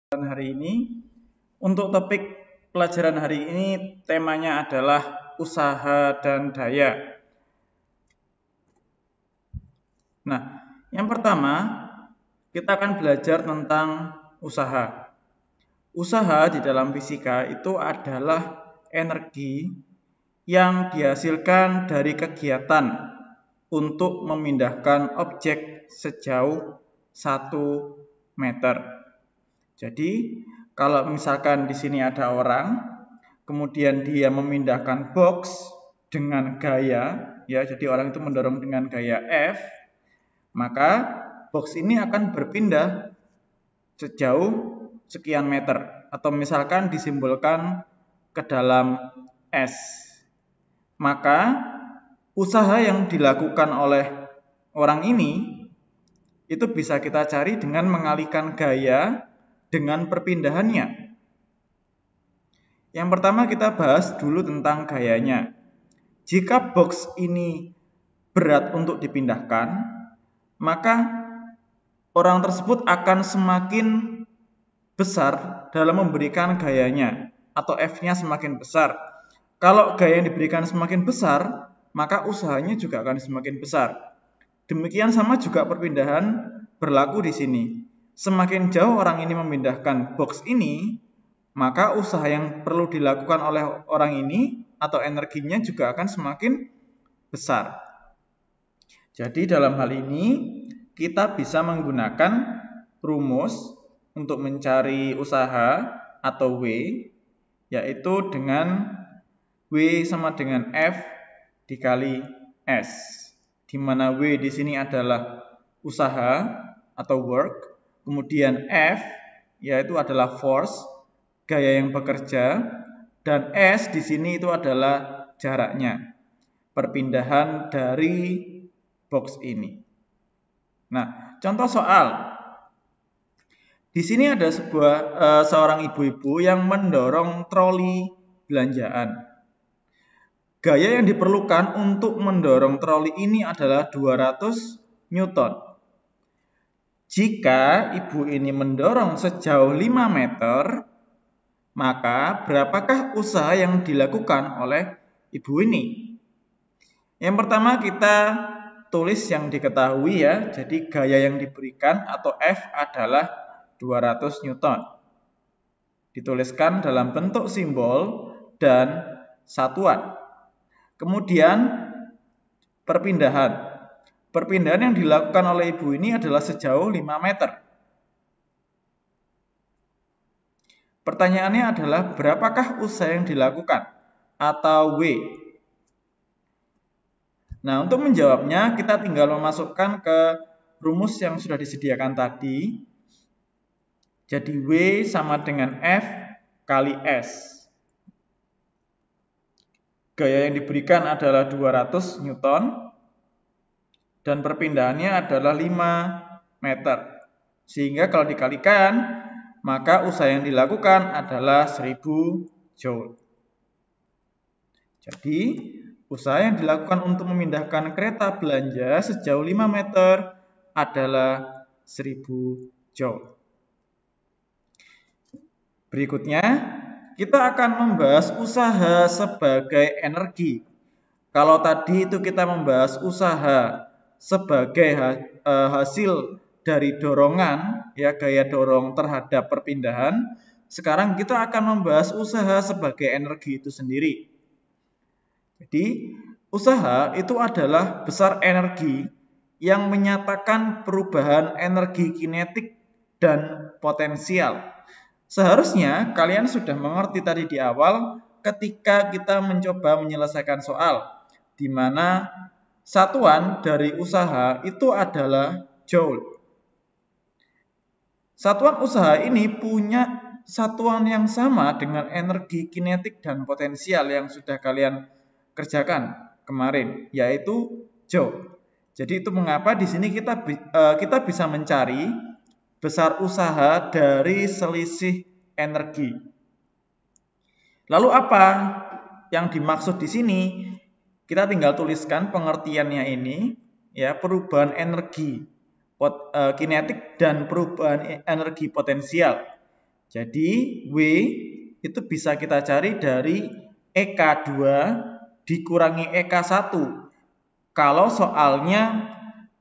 hari ini. Untuk topik pelajaran hari ini temanya adalah usaha dan daya. Nah, yang pertama kita akan belajar tentang usaha. Usaha di dalam fisika itu adalah energi yang dihasilkan dari kegiatan untuk memindahkan objek sejauh 1 meter. Jadi, kalau misalkan di sini ada orang, kemudian dia memindahkan box dengan gaya, ya, jadi orang itu mendorong dengan gaya F, maka box ini akan berpindah sejauh sekian meter, atau misalkan disimbolkan ke dalam S. Maka usaha yang dilakukan oleh orang ini itu bisa kita cari dengan mengalihkan gaya dengan perpindahannya. Yang pertama kita bahas dulu tentang gayanya. Jika box ini berat untuk dipindahkan, maka orang tersebut akan semakin besar dalam memberikan gayanya, atau F-nya semakin besar. Kalau gaya yang diberikan semakin besar, maka usahanya juga akan semakin besar. Demikian sama juga perpindahan berlaku di sini. Semakin jauh orang ini memindahkan box ini, maka usaha yang perlu dilakukan oleh orang ini atau energinya juga akan semakin besar. Jadi dalam hal ini kita bisa menggunakan rumus untuk mencari usaha atau W, yaitu dengan W sama dengan F dikali S, di mana W di sini adalah usaha atau work, kemudian F yaitu adalah force, gaya yang bekerja, dan S di sini itu adalah jaraknya, perpindahan dari box ini. Nah, contoh soal. Di sini ada seorang ibu-ibu yang mendorong troli belanjaan. Gaya yang diperlukan untuk mendorong troli ini adalah 200 Newton. Jika ibu ini mendorong sejauh 5 meter, maka berapakah usaha yang dilakukan oleh ibu ini? Yang pertama kita tulis yang diketahui ya. Jadi gaya yang diberikan atau F adalah 200 Newton. Dituliskan dalam bentuk simbol dan satuan. Kemudian perpindahan. Perpindahan yang dilakukan oleh ibu ini adalah sejauh 5 meter. Pertanyaannya adalah berapakah usaha yang dilakukan atau W? Nah, untuk menjawabnya kita tinggal memasukkan ke rumus yang sudah disediakan tadi. Jadi W sama dengan F kali S. Gaya yang diberikan adalah 200 Newton. Dan perpindahannya adalah 5 meter. Sehingga kalau dikalikan, maka usaha yang dilakukan adalah 1000 Joule. Jadi, usaha yang dilakukan untuk memindahkan kereta belanja sejauh 5 meter adalah 1000 Joule. Berikutnya, kita akan membahas usaha sebagai energi. Kalau tadi itu kita membahas usaha sebagai hasil dari dorongan, ya, gaya dorong terhadap perpindahan. Sekarang kita akan membahas usaha sebagai energi itu sendiri. Jadi, usaha itu adalah besar energi yang menyatakan perubahan energi kinetik dan potensial. Seharusnya kalian sudah mengerti tadi di awal ketika kita mencoba menyelesaikan soal, di mana satuan dari usaha itu adalah Joule. Satuan usaha ini punya satuan yang sama dengan energi kinetik dan potensial yang sudah kalian kerjakan kemarin, yaitu Joule. Jadi itu mengapa di sini kita bisa mencari besar usaha dari selisih energi. Lalu apa yang dimaksud di sini? Kita tinggal tuliskan pengertiannya ini, ya, perubahan energi kinetik dan perubahan energi potensial. Jadi W itu bisa kita cari dari EK2 dikurangi EK1 kalau soalnya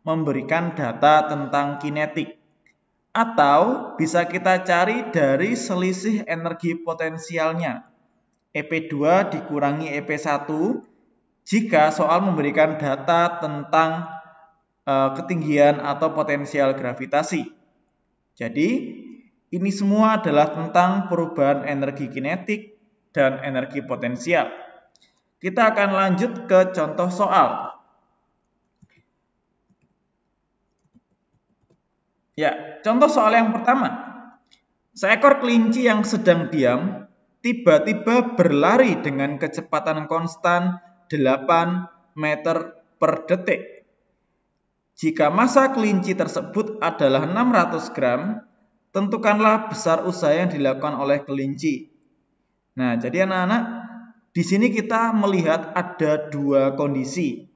memberikan data tentang kinetik. Atau bisa kita cari dari selisih energi potensialnya EP2 dikurangi EP1 jika soal memberikan data tentang ketinggian atau potensial gravitasi. Jadi ini semua adalah tentang perubahan energi kinetik dan energi potensial. Kita akan lanjut ke contoh soal. Ya, contoh soal yang pertama. Seekor kelinci yang sedang diam tiba-tiba berlari dengan kecepatan konstan 8 meter per detik. Jika massa kelinci tersebut adalah 600 gram, tentukanlah besar usaha yang dilakukan oleh kelinci. Nah, jadi anak-anak, di sini kita melihat ada dua kondisi.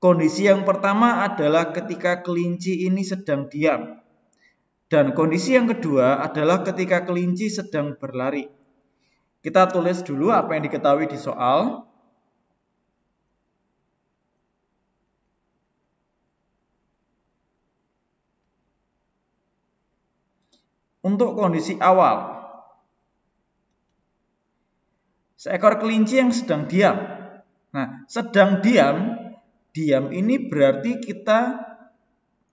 Kondisi yang pertama adalah ketika kelinci ini sedang diam. Dan kondisi yang kedua adalah ketika kelinci sedang berlari. Kita tulis dulu apa yang diketahui di soal. Untuk kondisi awal, seekor kelinci yang sedang diam. Nah, sedang diam ini berarti kita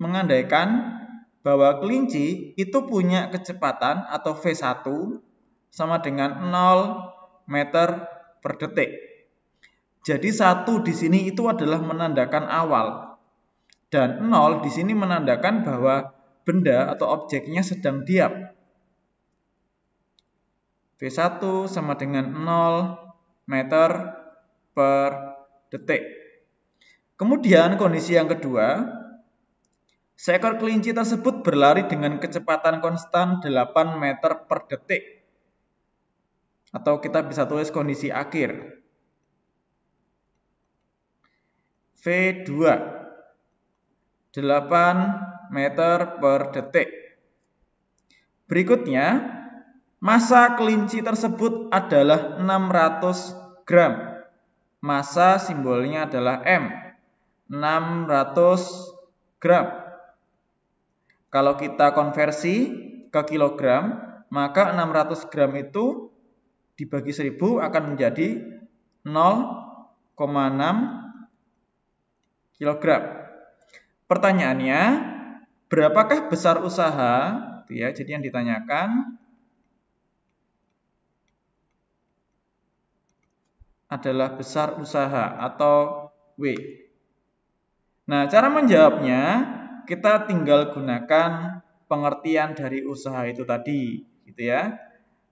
mengandaikan bahwa kelinci itu punya kecepatan atau V1 sama dengan 0 meter per detik. Jadi 1 di sini itu adalah menandakan awal. Dan 0 di sini menandakan bahwa benda atau objeknya sedang diam. V1 sama dengan 0 meter per detik. Kemudian kondisi yang kedua, seekor kelinci tersebut berlari dengan kecepatan konstan 8 meter per detik. Atau kita bisa tulis kondisi akhir. V2 8 meter per detik. Berikutnya, massa kelinci tersebut adalah 600 gram. Massa simbolnya adalah M. 600 gram. Kalau kita konversi ke kilogram, maka 600 gram itu dibagi 1000 akan menjadi 0,6 kilogram. Pertanyaannya, berapakah besar usaha? Ya, jadi yang ditanyakan adalah besar usaha atau W. Nah, cara menjawabnya kita tinggal gunakan pengertian dari usaha itu tadi, gitu ya.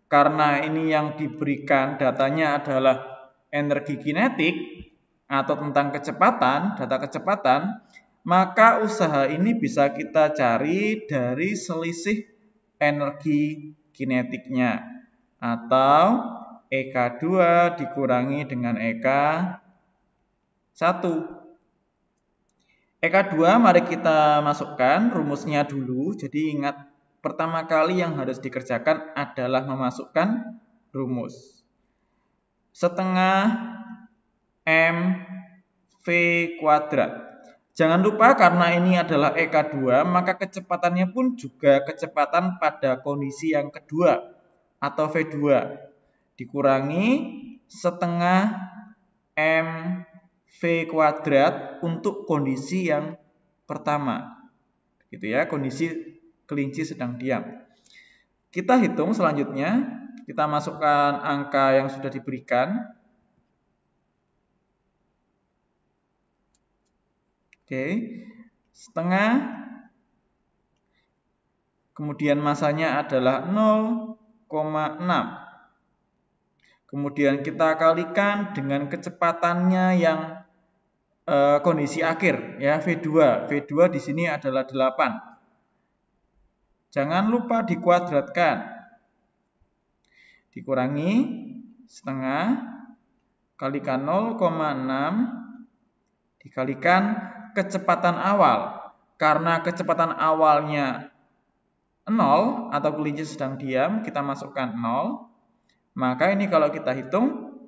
Karena ini yang diberikan datanya adalah energi kinetik atau tentang kecepatan, data kecepatan, maka usaha ini bisa kita cari dari selisih energi kinetiknya atau EK2 dikurangi dengan EK1. EK2 mari kita masukkan rumusnya dulu. Jadi ingat, pertama kali yang harus dikerjakan adalah memasukkan rumus. Setengah mv kuadrat. Jangan lupa karena ini adalah EK2, maka kecepatannya pun juga kecepatan pada kondisi yang kedua atau V2. Dikurangi setengah mv kuadrat untuk kondisi yang pertama. Gitu ya, kondisi kelinci sedang diam. Kita hitung selanjutnya, kita masukkan angka yang sudah diberikan. Oke, setengah, kemudian masanya adalah 0,6. Kemudian kita kalikan dengan kecepatannya yang kondisi akhir, ya V2. V2 di sini adalah 8. Jangan lupa dikuadratkan. Dikurangi setengah, kalikan 0,6, dikalikan kecepatan awal. Karena kecepatan awalnya 0 atau kelinci sedang diam, kita masukkan 0. Maka ini kalau kita hitung,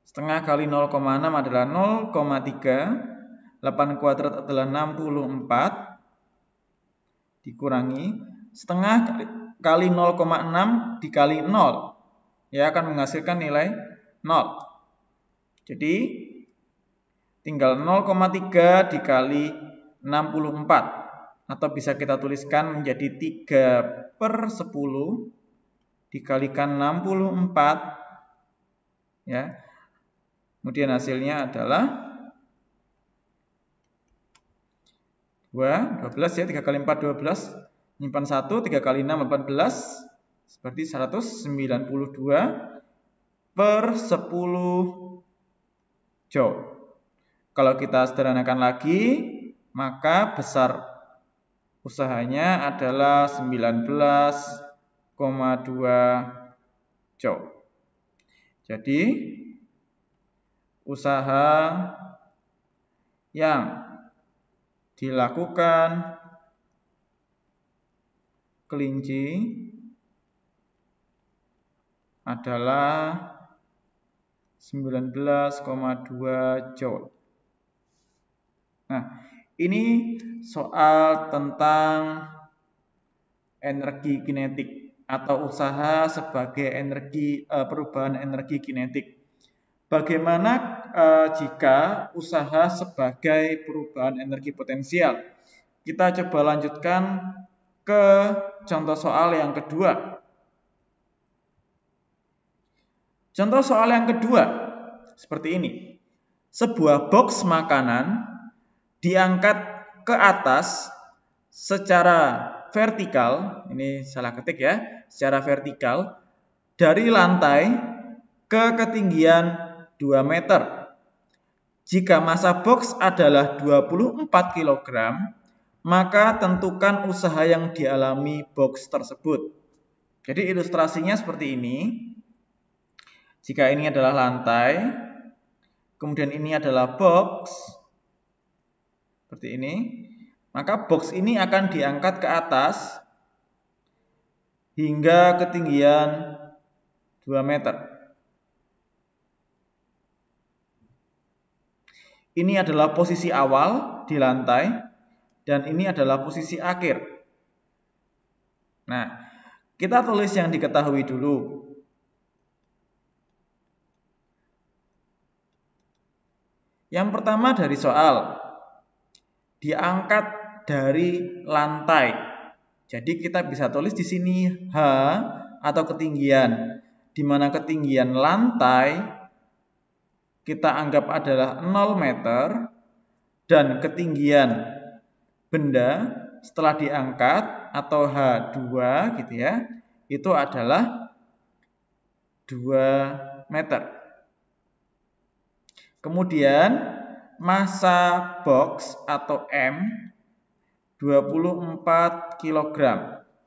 setengah kali 0,6 adalah 0,3. 8 kuadrat adalah 64. Dikurangi. Setengah kali 0,6 dikali 0. Ya, akan menghasilkan nilai 0. Jadi, tinggal 0,3 dikali 64. Atau bisa kita tuliskan menjadi 3/10 dikalikan 64. Ya. Kemudian hasilnya adalah 12 ya, 3 kali 4 12, nyimpan 1, 3 kali 6 18, seperti 192/10 joule. Kalau kita sederhanakan lagi, maka besar usahanya adalah 19,2 joule. Jadi usaha yang dilakukan kelinci adalah 19,2 joule. Nah, ini soal tentang energi kinetik atau usaha sebagai perubahan energi kinetik. Bagaimana jika usaha sebagai perubahan energi potensial? Kita coba lanjutkan ke contoh soal yang kedua. Contoh soal yang kedua seperti ini. Sebuah box makanan diangkat ke atas secara vertikal, ini salah ketik ya, secara vertikal dari lantai ke ketinggian 2 meter. Jika massa box adalah 24 kg, maka tentukan usaha yang dialami box tersebut. Jadi ilustrasinya seperti ini. Jika ini adalah lantai, kemudian ini adalah box, seperti ini, maka box ini akan diangkat ke atas hingga ketinggian 2 meter. Ini adalah posisi awal di lantai, dan ini adalah posisi akhir. Nah, kita tulis yang diketahui dulu. Yang pertama dari soal, diangkat dari lantai. Jadi kita bisa tulis di sini H atau ketinggian, di mana ketinggian lantai kita anggap adalah 0 meter, dan ketinggian benda setelah diangkat atau H2 gitu ya, itu adalah 2 meter. Kemudian massa box atau M 24 kg.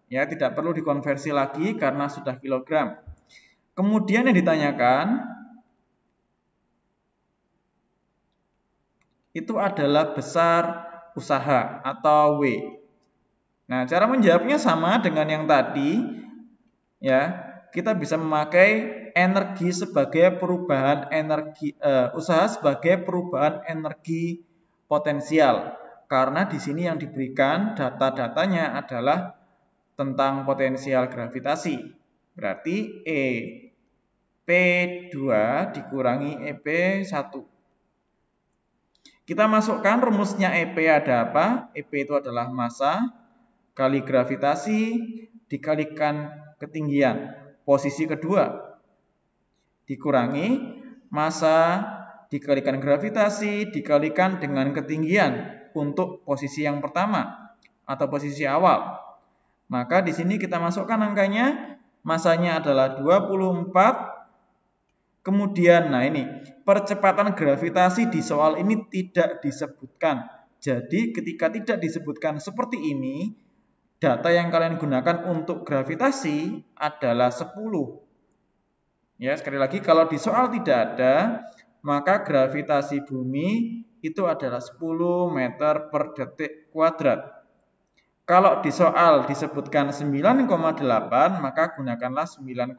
Ya, tidak perlu dikonversi lagi karena sudah kilogram. Kemudian yang ditanyakan itu adalah besar usaha atau W. Nah, cara menjawabnya sama dengan yang tadi. Ya, kita bisa memakai energi sebagai perubahan energi usaha sebagai perubahan energi potensial. Karena di sini yang diberikan data-datanya adalah tentang potensial gravitasi. Berarti EP2 dikurangi EP1. Kita masukkan rumusnya EP ada apa? EP itu adalah massa kali gravitasi dikalikan ketinggian. Posisi kedua dikurangi massa dikalikan gravitasi dikalikan dengan ketinggian untuk posisi yang pertama atau posisi awal. Maka di sini kita masukkan angkanya, massanya adalah 24. Kemudian, nah ini, percepatan gravitasi di soal ini tidak disebutkan. Jadi ketika tidak disebutkan seperti ini, data yang kalian gunakan untuk gravitasi adalah 10. Ya, sekali lagi, kalau di soal tidak ada, maka gravitasi bumi itu adalah 10 meter per detik kuadrat. Kalau di soal disebutkan 9,8, maka gunakanlah 9,8.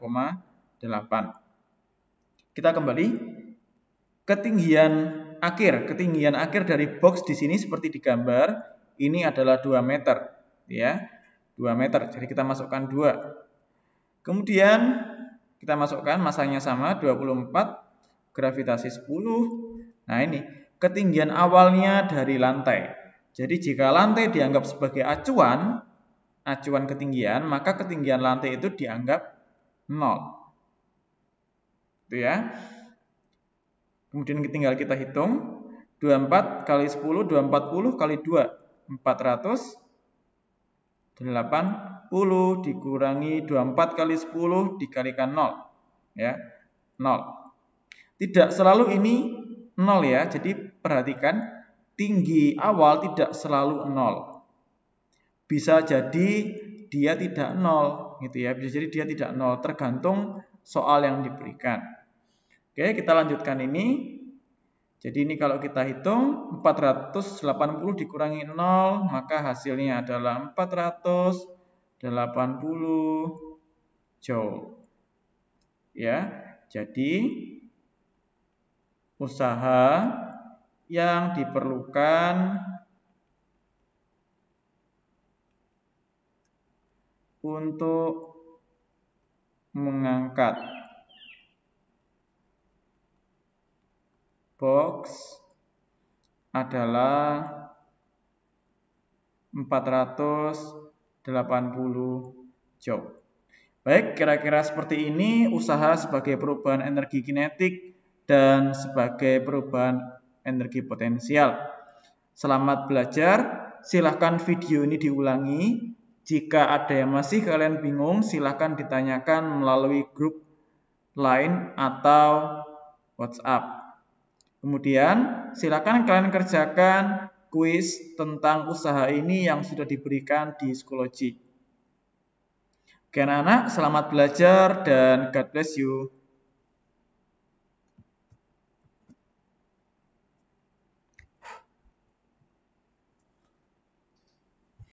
Kita kembali. Ketinggian akhir dari box di sini seperti digambar, ini adalah 2 meter, ya. 2 meter. Jadi kita masukkan 2. Kemudian kita masukkan masanya sama 24, gravitasi 10. Nah, ini ketinggian awalnya dari lantai. Jadi jika lantai dianggap sebagai acuan ketinggian, maka ketinggian lantai itu dianggap 0. Itu ya. Kemudian tinggal kita hitung. 24 kali 10, 240 kali 2, 480 dikurangi 24 kali 10 dikalikan 0. Ya, 0. Tidak selalu ini 0 ya. Jadi perhatikan, tinggi awal tidak selalu 0. Bisa jadi dia tidak 0 gitu ya. Bisa jadi dia tidak 0, tergantung soal yang diberikan. Oke, kita lanjutkan ini. Jadi ini kalau kita hitung 480 dikurangi 0, maka hasilnya adalah 480 joule. Ya, jadi usaha yang diperlukan untuk mengangkat box adalah 480 joule. Baik, kira-kira seperti ini usaha sebagai perubahan energi kinetik dan sebagai perubahan energi potensial. Selamat belajar, silahkan video ini diulangi. Jika ada yang masih kalian bingung, silahkan ditanyakan melalui grup Line atau WhatsApp. Kemudian, silakan kalian kerjakan kuis tentang usaha ini yang sudah diberikan di Schoology. Oke anak-anak, selamat belajar dan God bless you.